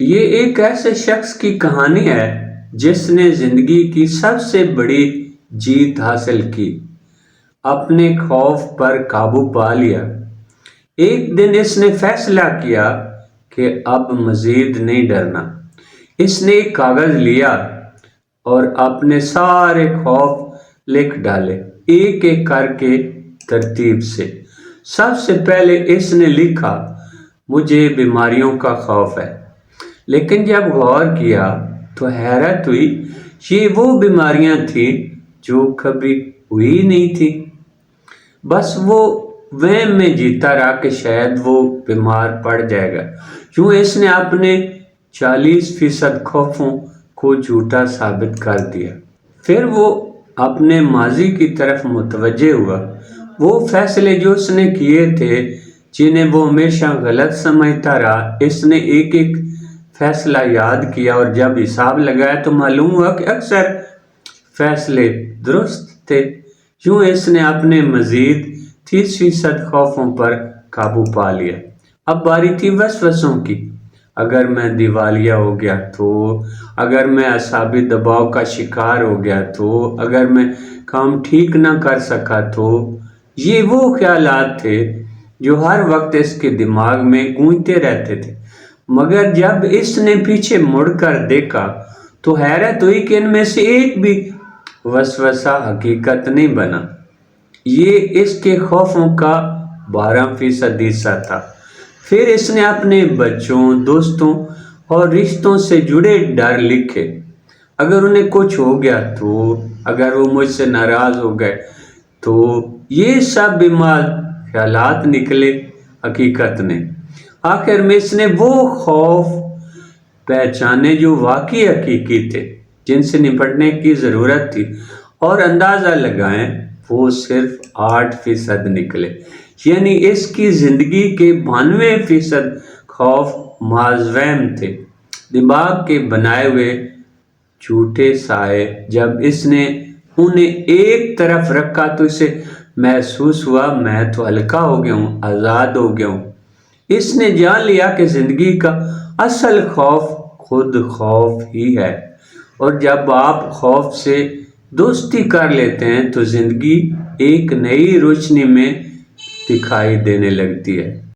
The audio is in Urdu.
یہ ایک ایسے شخص کی کہانی ہے جس نے زندگی کی سب سے بڑی جیت حاصل کی، اپنے خوف پر قابو پا لیا۔ ایک دن اس نے فیصلہ کیا کہ اب مزید نہیں ڈرنا۔ اس نے ایک کاغذ لیا اور اپنے سارے خوف لکھ ڈالے، ایک ایک کر کے ترتیب سے۔ سب سے پہلے اس نے لکھا، مجھے بیماریوں کا خوف ہے۔ لیکن جب غور کیا تو حیرت ہوئی، یہ وہ بیماریاں تھیں جو کبھی ہوئی نہیں تھی۔ بس وہ وہم میں جیتا رہا کہ شاید وہ بیمار پڑ جائے گا۔ یوں اس نے اپنے 40% خوفوں کو جھوٹا ثابت کر دیا۔ پھر وہ اپنے ماضی کی طرف متوجہ ہوا۔ وہ فیصلے جو اس نے کیے تھے، جنہیں وہ ہمیشہ غلط سمجھتا رہا، اس نے ایک ایک فیصلہ یاد کیا اور جب حساب لگایا تو معلوم ہوا کہ اکثر فیصلے درست تھے۔ یوں اس نے اپنے مزید 30% خوفوں پر قابو پا لیا۔ اب باری تھی وسوسوں کی۔ اگر میں دیوالیہ ہو گیا تو، اگر میں اعصابی دباؤ کا شکار ہو گیا تو، اگر میں کام ٹھیک نہ کر سکا تو، یہ وہ خیالات تھے جو ہر وقت اس کے دماغ میں گونجتے رہتے تھے۔ مگر جب اس نے پیچھے مڑ کر دیکھا تو حیرت ہوئی کہ ان میں سے ایک بھی وسوسہ حقیقت نہیں بنا۔ یہ اس کے خوفوں کا 12% حصہ تھا۔ پھر اس نے اپنے بچوں، دوستوں اور رشتوں سے جڑے ڈر لکھے۔ اگر انہیں کچھ ہو گیا تو، اگر وہ مجھ سے ناراض ہو گئے تو، یہ سب بیمار خیالات نکلے، حقیقت نہیں۔ آخر میں اس نے وہ خوف پہچانے جو واقعی حقیقی تھے، جن سے نپٹنے کی ضرورت تھی، اور اندازہ لگائیں وہ صرف 8% نکلے۔ یعنی اس کی زندگی کے 92% خوف محض وہم تھے، دماغ کے بنائے ہوئے جھوٹے سائے۔ جب اس نے انہیں ایک طرف رکھا تو اسے محسوس ہوا، میں تو ہلکا ہو گیا ہوں، آزاد ہو گیا ہوں۔ اس نے جان لیا کہ زندگی کا اصل خوف خود خوف ہی ہے، اور جب آپ خوف سے دوستی کر لیتے ہیں تو زندگی ایک نئی روشنی میں دکھائی دینے لگتی ہے۔